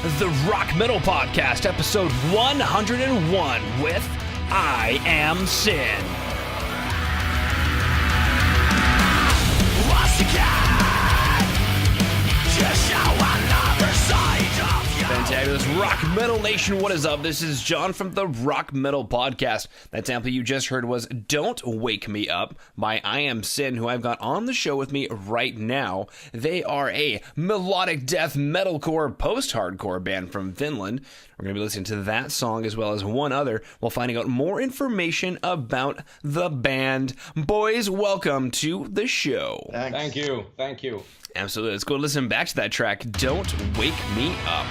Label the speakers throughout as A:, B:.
A: the Rock Metal Podcast, episode 101 with Iamsin. Fantabulous Rock Metal Nation, what is up? This is John from the Rock Metal Podcast. That sample you just heard was Don't Wake Me Up by Iamsin, who I've got on the show with me right now. They are a melodic death metalcore post-hardcore band from Finland. We're going to be listening to that song as well as one other while finding out more information about the band. Boys, welcome to the show.
B: Thanks.
C: Thank you.
A: Absolutely. Let's go listen back to that track, Don't Wake Me Up.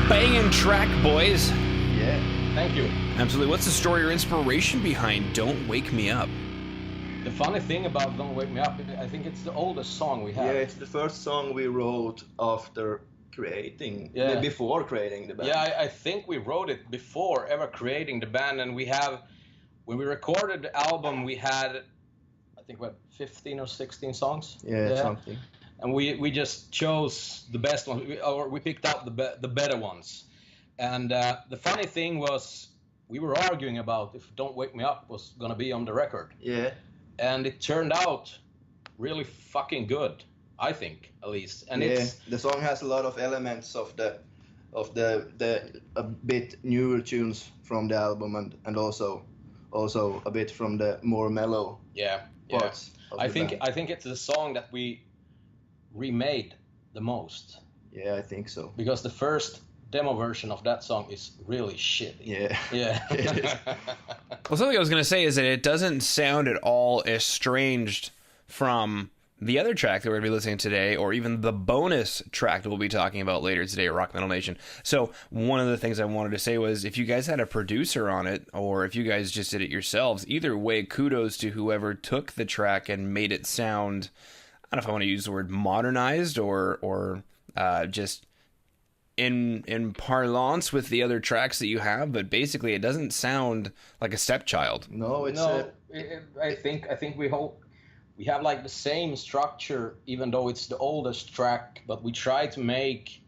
A: Banging track, boys.
B: Yeah.
C: Thank you.
A: Absolutely. What's the story or inspiration behind Don't Wake Me Up?
C: The funny thing about Don't Wake Me Up, I think it's the oldest song we have.
B: Yeah, it's the first song we wrote after creating
C: Yeah.
B: before creating the band.
C: Yeah, I think we wrote it before ever creating the band, and when we recorded the album, we had, I think, 15 or 16 songs.
B: Yeah, something.
C: And we just chose the best ones, or we picked out the better ones. And the funny thing was, we were arguing about if "Don't Wake Me Up" was gonna be on the record.
B: Yeah.
C: And it turned out really fucking good, I think, at least. And
B: the song has a lot of elements of the a bit newer tunes from the album, and also a bit from the more mellow parts. Of
C: I
B: the
C: think
B: band.
C: I think it's the song that we remade the most.
B: Yeah, I think so.
C: Because the first demo version of that song is really shitty.
B: Yeah.
C: Yeah.
A: Well, something I was going to say is that it doesn't sound at all estranged from the other track that we're going to be listening to today, or even the bonus track that we'll be talking about later today at Rock Metal Nation. So one of the things I wanted to say was, if you guys had a producer on it, or if you guys just did it yourselves, either way, kudos to whoever took the track and made it sound, I don't know if I want to use the word modernized or just in parlance with the other tracks that you have, but basically it doesn't sound like a stepchild.
B: No, it's
C: I think we have like the same structure, even though it's the oldest track, but we try to make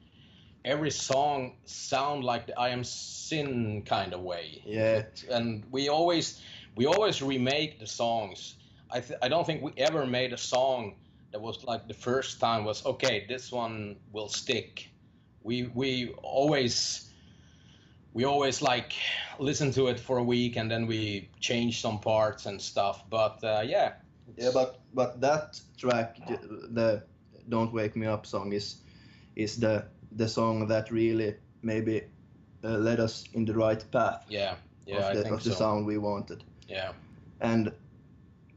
C: every song sound like the Iamsin kind of way.
B: Yeah.
C: And we always remake the songs. I don't think we ever made a song that was like the first time was, okay, this one will stick. We always like listen to it for a week, and then we change some parts and stuff. But yeah,
B: but that track, the "Don't Wake Me Up" song, is the song that really maybe led us in the right path.
C: Yeah,
B: of the sound we wanted.
C: Yeah,
B: and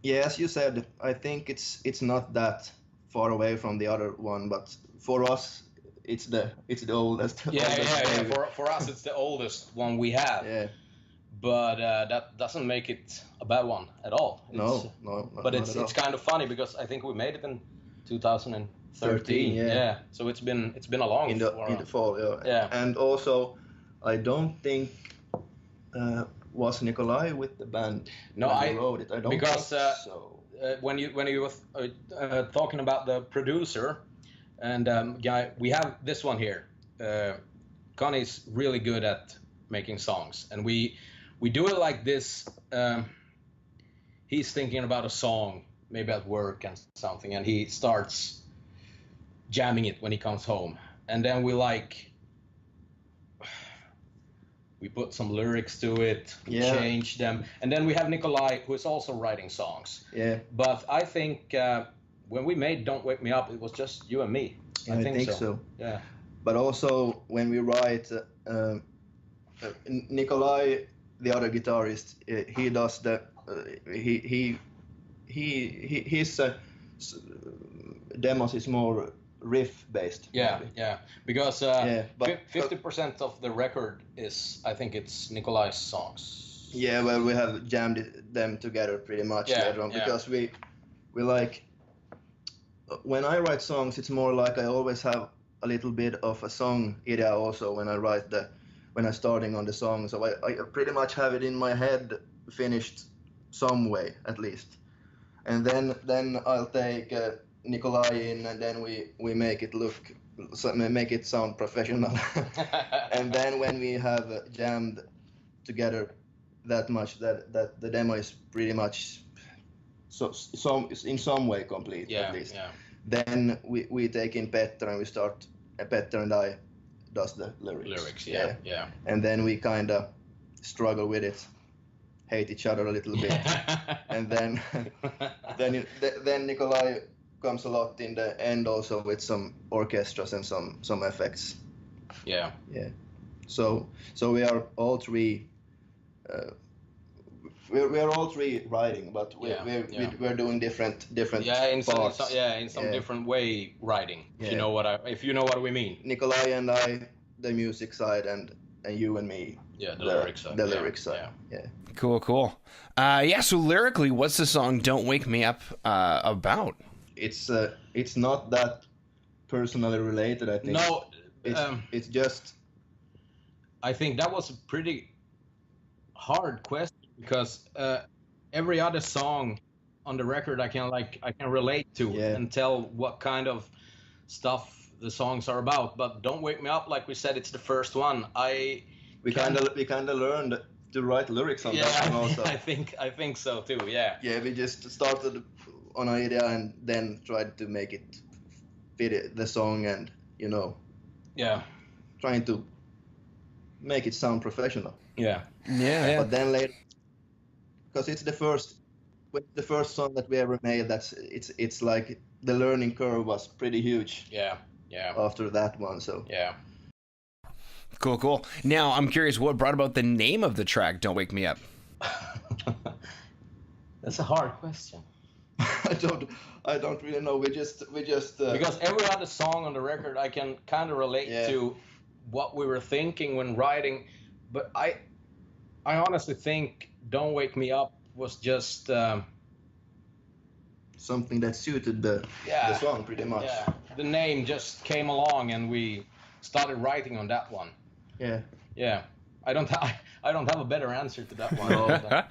B: yeah, as you said, I think it's not that far away from the other one, but for us, it's the oldest.
C: Yeah. For us, it's the oldest one we have.
B: Yeah.
C: But that doesn't make it a bad one at all.
B: No.
C: But it's kind of funny because I think we made it in 2013. Yeah. So it's been a long
B: in the fall. Yeah. And also, I don't think was Nikolai with the band.
C: No,
B: I wrote it. I don't
C: because
B: think so.
C: When you were talking about the producer and guy, we have this one here. Connie's really good at making songs, and we do it like this. He's thinking about a song, maybe at work and something, and he starts jamming it when he comes home, and then we put some lyrics to it, change them, and then we have Nikolai, who is also writing songs.
B: Yeah.
C: But I think when we made "Don't Wake Me Up," it was just you and me.
B: I think so.
C: Yeah.
B: But also when we write, Nikolai, the other guitarist, he does the his demos is more riff based.
C: Yeah,
B: maybe.
C: yeah. Because 50% of the record is, I think it's Nikolai's songs.
B: Yeah, well, we have jammed them together pretty much later on, because we like, when I write songs, it's more like I always have a little bit of a song idea also when I'm starting on the song. So I pretty much have it in my head finished some way at least, and then I'll take Nikolai in, and then we make it sound professional. And then when we have jammed together that much that the demo is pretty much in some way complete, at least.
C: Yeah.
B: Then we take in Petter, and we start. Petter and I does the lyrics.
C: Yeah.
B: And then we kind of struggle with it, hate each other a little bit, and then Nikolai comes a lot in the end also with some orchestras and some effects.
C: Yeah.
B: So we are all three. We are all three writing, but we're doing different parts.
C: In some different way writing. If you know what we mean.
B: Nikolai and I, the music side, and you and me.
C: Yeah, the lyrics side.
B: The lyrics side. Yeah.
A: Cool. So lyrically, what's the song "Don't Wake Me Up" about?
B: It's not that personally related, I think.
C: No,
B: It's just.
C: I think that was a pretty hard question because every other song on the record I can relate to and tell what kind of stuff the songs are about. But Don't Wake Me Up, like we said, it's the first one.
B: We kind of learned to write lyrics on that one also.
C: I think so too. Yeah.
B: Yeah, we just started on an idea and then tried to make it fit the song, and
C: Yeah.
B: trying to make it sound professional.
C: Yeah.
A: Yeah.
B: But then later, because it's the first song that we ever made, it's like the learning curve was pretty huge.
C: Yeah. Yeah.
B: After that one, so.
C: Yeah.
A: Cool. Now, I'm curious, what brought about the name of the track, Don't Wake Me Up?
C: That's a hard question.
B: I don't really know. We just
C: because every other song on the record I can kind of relate to what we were thinking when writing, but I honestly think Don't Wake Me Up was just
B: something that suited the song pretty much.
C: Yeah. The name just came along and we started writing on that one.
B: Yeah.
C: Yeah. I don't have a better answer to that one.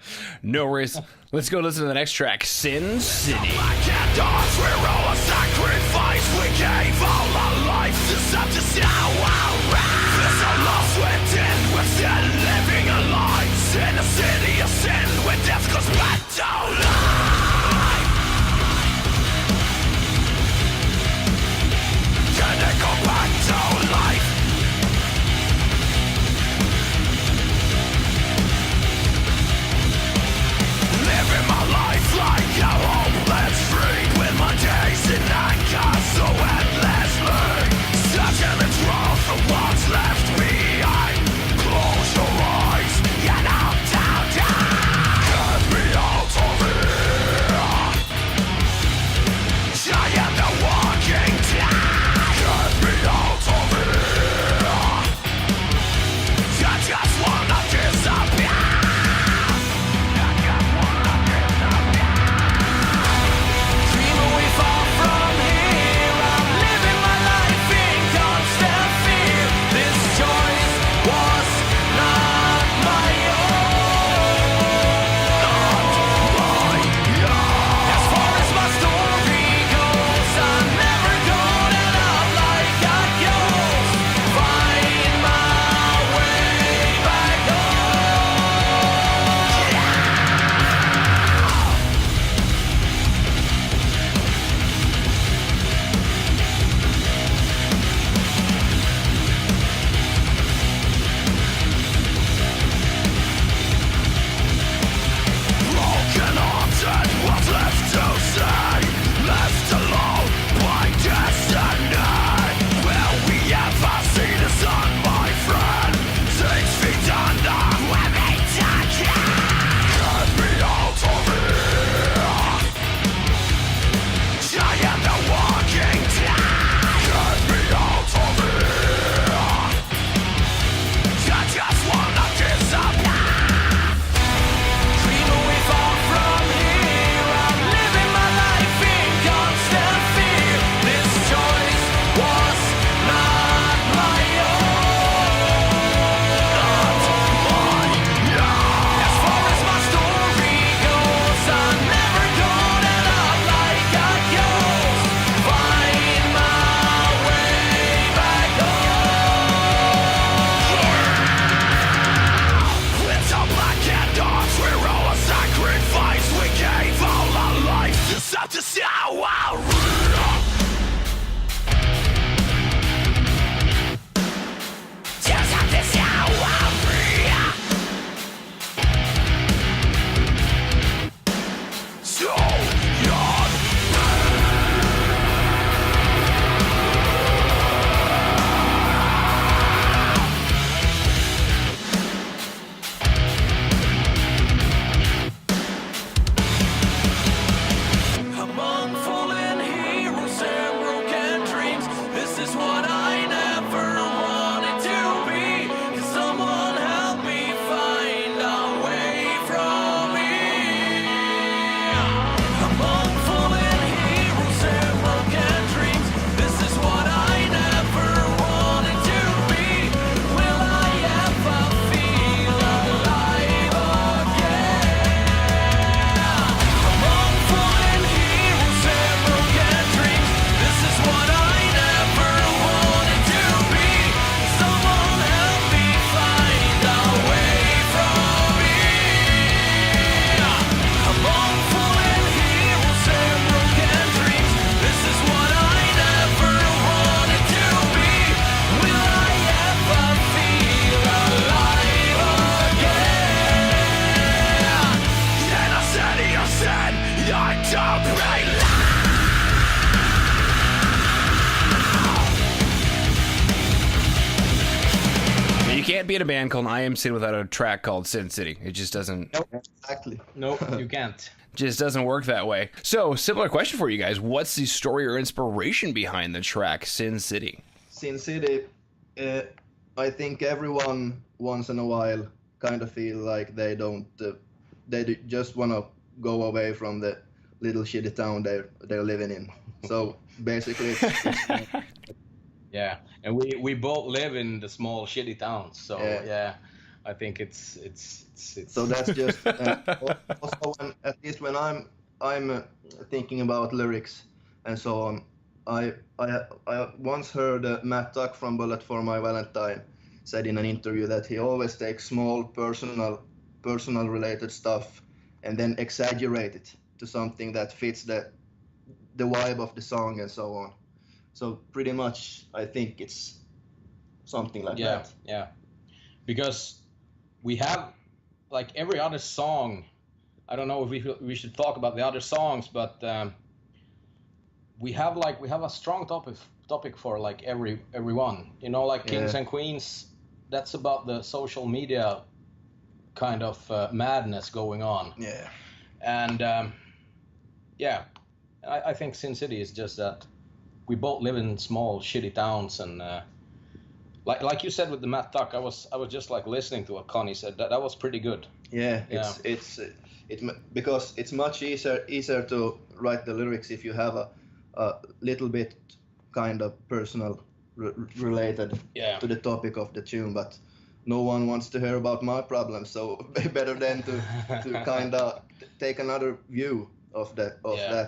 A: No worries. Let's go listen to the next track, Sin City.
D: We're all a sacrifice. We gave all our life to something now alright. We're so lost within. We're still living a lie. In a city of sin, where death goes back to life. Can it go back to life? Living my life like a hopeless freak, with my days in anger so endlessly. Such an wrath.
A: can't be in a band called Iamsin without a track called Sin City. It just doesn't.
C: Nope.
B: Exactly.
C: Nope, you can't.
A: Just doesn't work that way. So, similar question for you guys. What's the story or inspiration behind the track Sin City?
B: Sin City, I think everyone once in a while kind of feel like they don't, just want to go away from the little shitty town they're living in. So basically,
C: yeah, and we both live in the small shitty towns. So yeah I think it's.
B: So that's just also at least when I'm thinking about lyrics and so on. I once heard Matt Tuck from Bullet for My Valentine said in an interview that he always takes small personal related stuff and then exaggerate it to something that fits the vibe of the song and so on. So pretty much I think it's something like that.
C: Yeah, because we have like every other song. I don't know if we should talk about the other songs, but we have a strong topic for like everyone. You know, like Kings and Queens. That's about the social media kind of madness going on.
B: Yeah.
C: And I think Sin City is just that we both live in small shitty towns, and like you said with the Matt Tuck, I was just like listening to what Connie said. That was pretty good.
B: Yeah, it's because it's much easier to write the lyrics if you have a little bit kind of personal related to the topic of the tune, but no one wants to hear about my problems, so better than to kind of take another view of that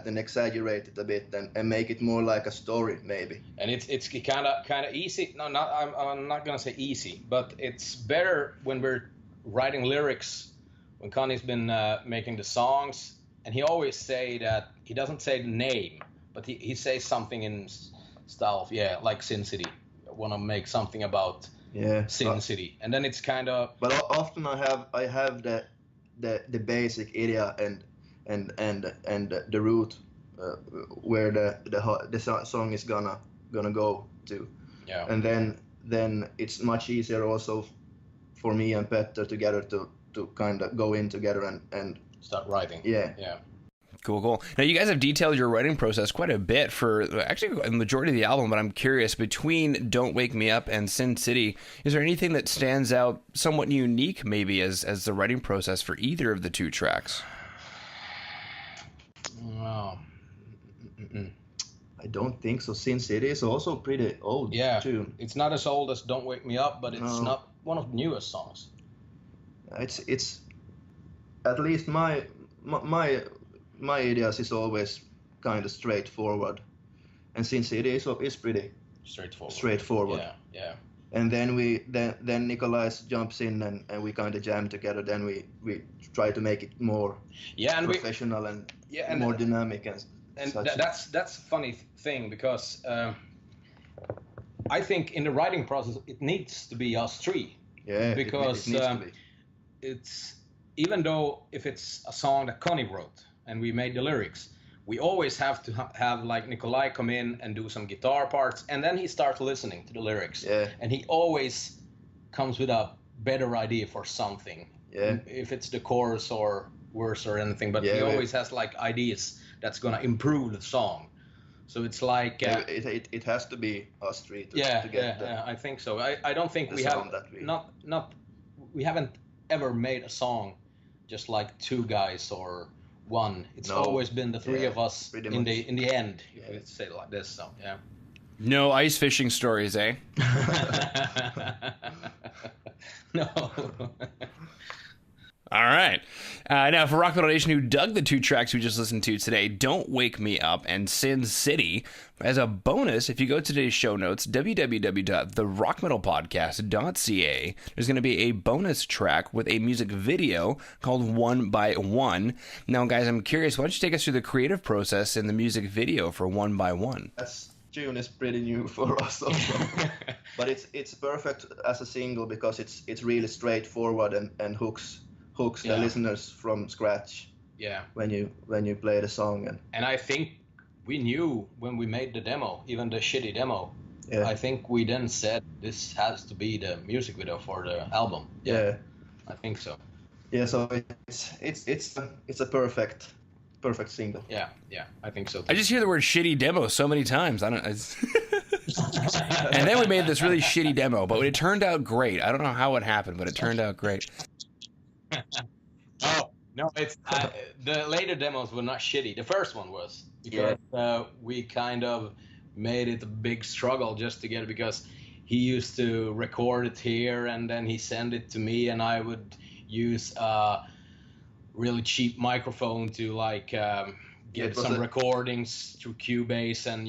B: and exaggerate it a bit and make it more like a story maybe.
C: And it's kind of easy. No, I'm not gonna say easy, but it's better when we're writing lyrics. When Connie's been making the songs, and he always say that he doesn't say the name, but he says something in style of like Sin City. I want to make something about Sin City, and then it's kind of.
B: But often I have the basic idea and the route where the song is gonna go to.
C: Yeah.
B: And then it's much easier also for me and Petter together to kind of go in together and
C: start writing.
B: Yeah.
A: Cool. Now, you guys have detailed your writing process quite a bit for actually the majority of the album, but I'm curious, between Don't Wake Me Up and Sin City, is there anything that stands out somewhat unique maybe as the writing process for either of the two tracks?
C: Wow.
B: I don't think so. Sin City is also pretty old tune.
C: It's not as old as Don't Wake Me Up, but it's not one of the newest songs.
B: It's at least my ideas is always kind of straightforward, and Sin City is pretty straightforward.
C: Yeah.
B: And then Nikolai jumps in and we kind of jam together. Then we try to make it more professional and more dynamic and such.
C: That's a funny thing because I think in the writing process it needs to be us three.
B: Yeah,
C: because
B: it needs to be.
C: It's even though if it's a song that Connie wrote and we made the lyrics, we always have to have like Nikolai come in and do some guitar parts, and then he starts listening to the lyrics.
B: Yeah.
C: And he always comes with a better idea for something.
B: Yeah.
C: If it's the chorus or verse or anything, but he always has like ideas that's gonna improve the song. So it's like
B: it has to be us three to get
C: I think so. I don't think we have we haven't ever made a song just like two guys or one. It's always been the three of us in the end, if you say it like this. So
A: No ice fishing stories, eh?
C: No.
A: All right. Now, for Rock Metal Nation who dug the two tracks we just listened to today, Don't Wake Me Up and Sin City, as a bonus, if you go to today's show notes, www.therockmetalpodcast.ca, there's going to be a bonus track with a music video called 1 by 1. Now, guys, I'm curious, why don't you take us through the creative process in the music video for 1 by 1?
B: That tune is pretty new for us also. But it's perfect as a single because it's really straightforward and hooks the listeners from scratch.
C: Yeah.
B: When you play the song
C: and I think we knew when we made the demo, even the shitty demo, I think we then said this has to be the music video for the album.
B: Yeah.
C: I think so.
B: Yeah, so it's a perfect single.
C: Yeah, I think so too.
A: I just hear the word shitty demo so many times. I don't. And then we made this really shitty demo, but it turned out great. I don't know how it happened, but it turned out great.
C: Oh no, it's the later demos were not shitty. The first one was because we kind of made it a big struggle just to get it, because he used to record it here and then he sent it to me, and I would use a really cheap microphone to get some recordings through Cubase, and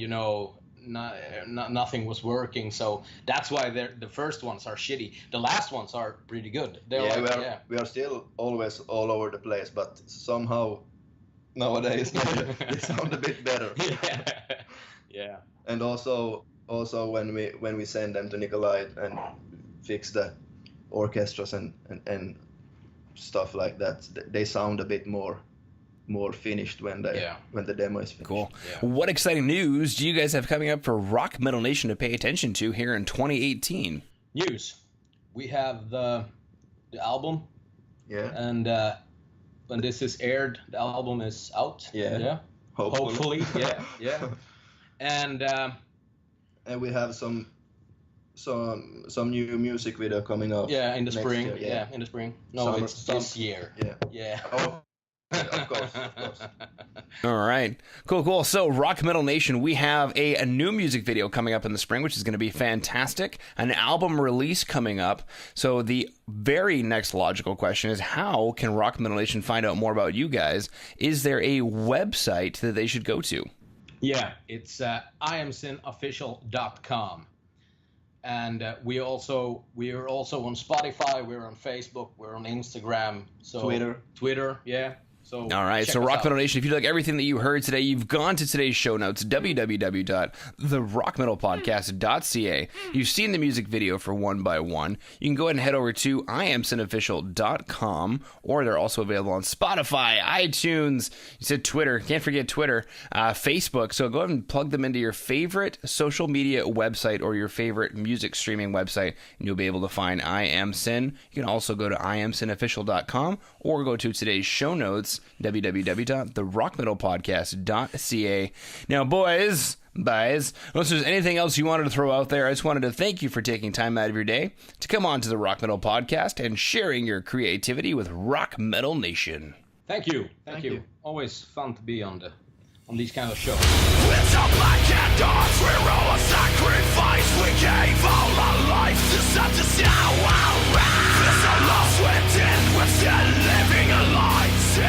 C: nothing was working. So that's why the first ones are shitty. The last ones are pretty good.
B: We are still always all over the place, but somehow nowadays they sound a bit better.
C: Yeah.
B: And also when we send them to Nikolai and fix the orchestras and stuff like that, they sound a bit more finished when the demo is finished.
A: Cool. Yeah. What exciting news do you guys have coming up for Rock Metal Nation to pay attention to here in 2018?
C: News. We have the album.
B: Yeah.
C: And when this is aired, the album is out.
B: Yeah.
C: Hopefully. Yeah. And
B: we have some new music video coming up.
C: Yeah, in the spring.
B: Year,
C: yeah, in the spring. No, it's this year.
B: Yeah. Oh, of course.
A: All right. Cool. So, Rock Metal Nation, we have a new music video coming up in the spring, which is going to be fantastic. An album release coming up. So, the very next logical question is, how can Rock Metal Nation find out more about you guys? Is there a website that they should go to?
C: Yeah, it's iamsinofficial.com. And we are also on Spotify, we're on Facebook, we're on Instagram, so Twitter, yeah. So
A: all right, so Rock Metal Nation, if you like everything that you heard today, you've gone to today's show notes, www.therockmetalpodcast.ca. You've seen the music video for One by One. You can go ahead and head over to iamsinofficial.com, or they're also available on Spotify, iTunes, you said Twitter, can't forget Twitter, Facebook. So go ahead and plug them into your favorite social media website or your favorite music streaming website, and you'll be able to find Iamsin. You can also go to iamsinofficial.com or go to today's show notes, www.therockmetalpodcast.ca. Now, boys, unless there's anything else you wanted to throw out there, I just wanted to thank you for taking time out of your day to come on to the Rock Metal Podcast and sharing your creativity with Rock Metal Nation.
C: Thank you. Always fun to be on these kind of shows.
D: It's a black and dark, we're all a sacrifice. We gave all our life to such a We're so lost within, we're still living a life.
A: All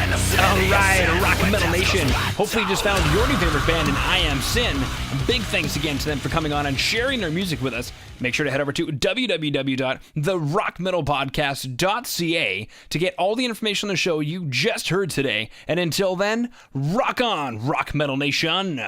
A: right, Rock Metal Nation. Hopefully you just found your new favorite band in Iamsin. Big thanks again to them for coming on and sharing their music with us. Make sure to head over to www.therockmetalpodcast.ca to get all the information on the show you just heard today. And until then, rock on, Rock Metal Nation.